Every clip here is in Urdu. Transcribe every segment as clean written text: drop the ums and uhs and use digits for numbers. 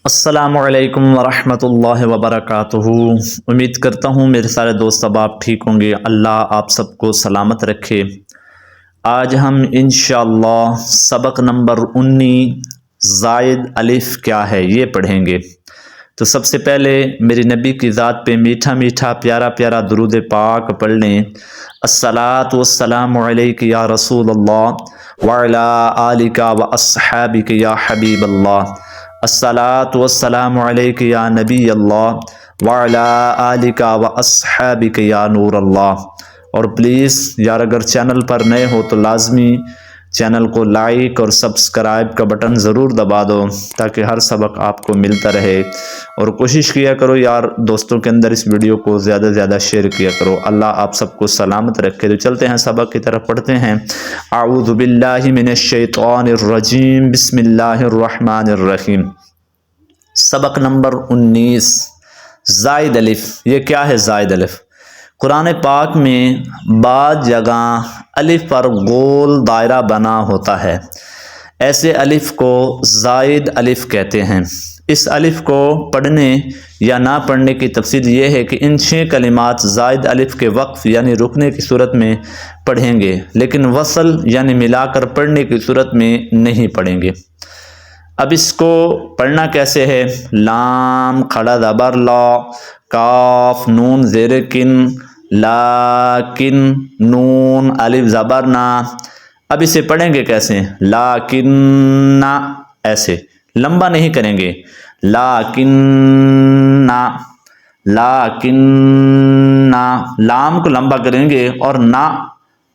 السلام علیکم ورحمۃ اللہ وبرکاتہ۔ امید کرتا ہوں میرے سارے دوست اب آپ ٹھیک ہوں گے۔ اللہ آپ سب کو سلامت رکھے۔ آج ہم انشاءاللہ سبق نمبر 19 زائد الف کیا ہے یہ پڑھیں گے۔ تو سب سے پہلے میری نبی کی ذات پہ میٹھا میٹھا پیارا پیارا درود پاک پڑھ لیں۔ الصلاۃ والسلام علیک یا رسول اللہ وعلی آلک و اصحابک یا حبیب اللہ۔ الصلاۃ والسلام علیک یا نبی اللہ وعلی آلک و اصحابک یا نور اللہ۔ اور پلیز یار اگر چینل پر نئے ہو تو لازمی چینل کو لائک اور سبسکرائب کا بٹن ضرور دبا دو تاکہ ہر سبق آپ کو ملتا رہے، اور کوشش کیا کرو یار دوستوں کے اندر اس ویڈیو کو زیادہ سے زیادہ شیئر کیا کرو۔ اللہ آپ سب کو سلامت رکھے۔ تو چلتے ہیں سبق کی طرف، پڑھتے ہیں۔ اعوذ باللہ من الشیطان الرجیم، بسم اللہ الرحمن الرحیم۔ سبق نمبر 19 زائد الف۔ یہ کیا ہے زائد الف؟ قرآن پاک میں بعض جگہ الف پر گول دائرہ بنا ہوتا ہے، ایسے الف کو زائد الف کہتے ہیں۔ اس الف کو پڑھنے یا نہ پڑھنے کی تفصیل یہ ہے کہ ان 6 کلمات زائد الف کے وقف یعنی رکنے کی صورت میں پڑھیں گے، لیکن وصل یعنی ملا کر پڑھنے کی صورت میں نہیں پڑھیں گے۔ اب اس کو پڑھنا کیسے ہے؟ لام کھڑا زبر لا، کاف نون زیر کن، لاکن نون الف زبر نا۔ اب اسے پڑھیں گے کیسے؟ لاکن، ایسے لمبا نہیں کریں گے، لاکن لاکن، لام کو لمبا کریں گے اور نا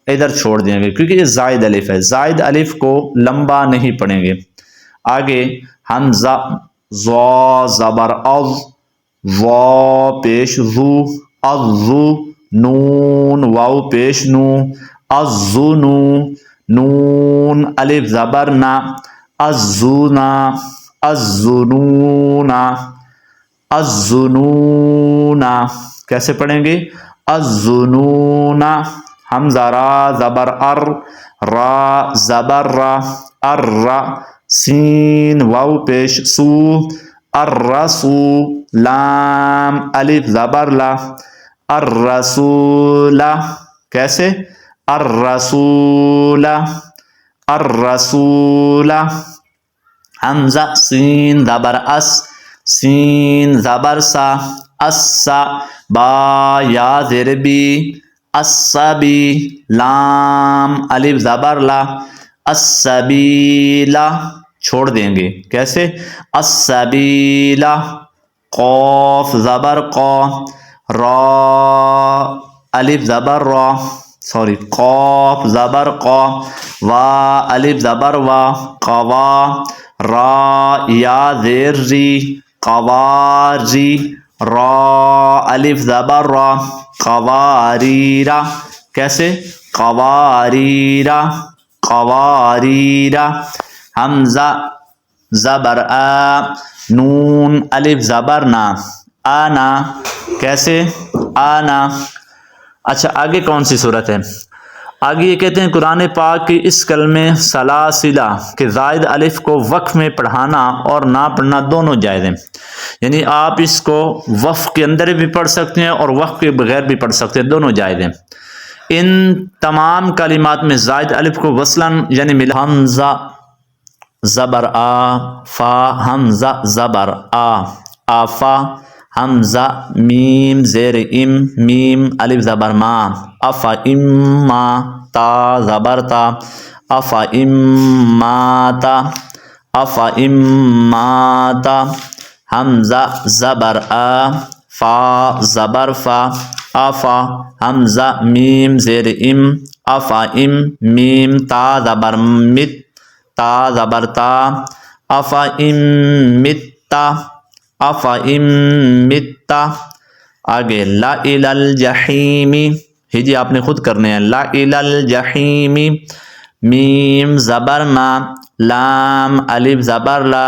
ادھر چھوڑ دیں گے کیونکہ یہ زائد الف ہے۔ زائد الف کو لمبا نہیں پڑھیں گے۔ آگے حمزہ زو زبر از، وا پیش زو، ازو، نون واو پیش نو، ازنو، نون الف زبر نا، ازونا، ازنونا، ازنونا۔ کیسے پڑھیں گے؟ ازنونا۔ حمزہ را زبر ار، را زبر را، ار، سین واو پیش سو، الرسو، لام الف زبر لا، الرسول۔ کیسے؟ الرسول، الرسول۔ حمزہ سین زبر اس، سین زبر سا، اسا، با یا زیر بی، السبی، لام الف زبر لا، السبیلا، چھوڑ دیں گے کیسے؟ السبیلا۔ قاف زبر قا، را الف زبر را، قاف زبر قا، وا الف زبر وا، قوا، را یا زیر ری، قواری، را الف زبر را، قواریرا۔ کیسے؟ قواریرا، قواریرا۔ حمزہ زبر آ، نون الف زبر نا، آنا۔ کیسے؟ آنا۔ اچھا آگے کون سی صورت ہے؟ آگے یہ کہتے ہیں قرآن پاک کی اس کلمے سلاسلہ کہ زائد الف کو وقف میں پڑھانا اور نہ پڑھنا دونوں جائز ہیں، یعنی آپ اس کو وقف کے اندر بھی پڑھ سکتے ہیں اور وقف کے بغیر بھی پڑھ سکتے ہیں، دونوں جائز ہیں۔ ان تمام کلمات میں زائد الف کو وصلاً یعنی ملا، حمزہ زبر آ، فا حمزہ زبر آ، آفا، حمزہ میم زیر ام، میم الف زبر ما، افا اما، تا زبر تا، افا اماتا، افا اماتا۔ حمزہ زبر آ، فا زبر فا، افا، حمزہ میم زیر ام، افا ام، میم تا زبر مت، تا زبر تا، افا ام متا، افا ام متا۔ آگے لا الی الجحیم، ہجی آپ نے خود کرنے ہیں، لا الی الجحیم، میم زبر ما، لام الف زبر لا،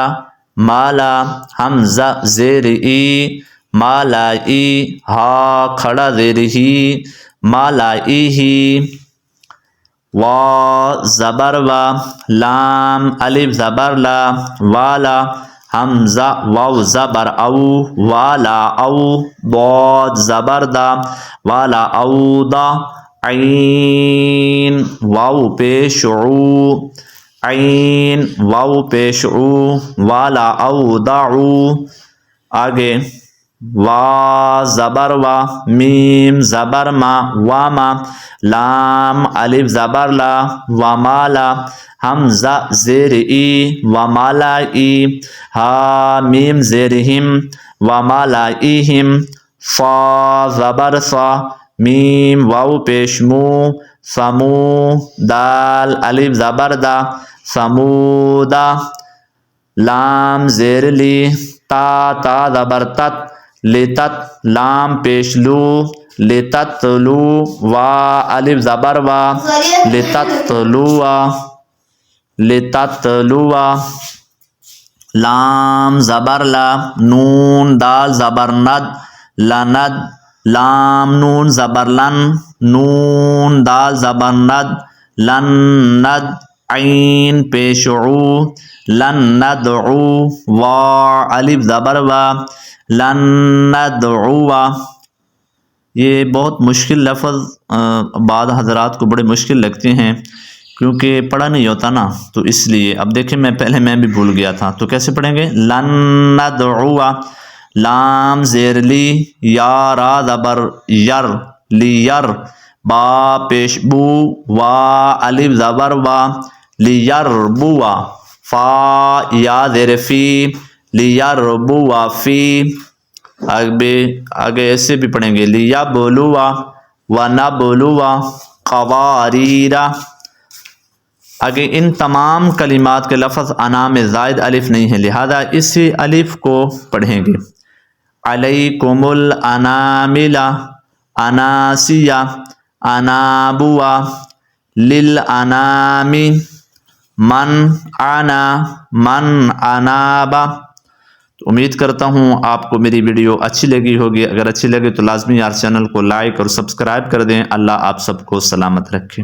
مالا، حمزہ زیر ای، مالا ای، ہا کھڑا زیر ہی، مالا ای ہی، وا زبر وا، لام الف زبر لا، والا، حمزہ واو زبر او والا او ضاد زبر دا والا او دا عین واو پیش عو عین واو پیش عو والا او دعو آگے وا زبر وا میم زبر ما واما لام الف زبر لا ومالا حمزہ زیر ای ومالا ای ہا میم زیر ہم ومالا ایہم فا زبر فا میم واو پیش مو سمو دال الف زبر دا سمودا لام زیر لی تا زبر تت لتت لام پیش لو لتتلو وا الف زبر وا لتتلوا لتتلوا لام زبر لا نون دال زبر ند لند لام نون زبر لن نون دال زبر ند لن ند عین پیش عو لن ندعو وا الف زبر وا لن ندعو. یہ بہت مشکل لفظ بعض حضرات کو بڑے مشکل لگتے ہیں کیونکہ پڑھا نہیں ہوتا نا، تو اس لیے اب دیکھیں میں بھی بھول گیا تھا، تو کیسے پڑھیں گے؟ لن ندعو لام زیر لی یا را زبر یر لیر با پیش بو وا الف زبر وا لیربوا فا یا زیر فی لیربوا فی آگے ایسے بھی پڑھیں گے لیبلوا ونبلوا قواریرا. آگے ان تمام کلمات کے لفظ انا میں زائد الف نہیں ہے، لہذا اسی الف کو پڑھیں گے. علیکم الانامل اناسیہ انابوا للانام من انا من انابا. امید کرتا ہوں آپ کو میری ویڈیو اچھی لگی ہوگی. اگر اچھی لگے تو لازمی یار چینل کو لائک اور سبسکرائب کر دیں. اللہ آپ سب کو سلامت رکھے.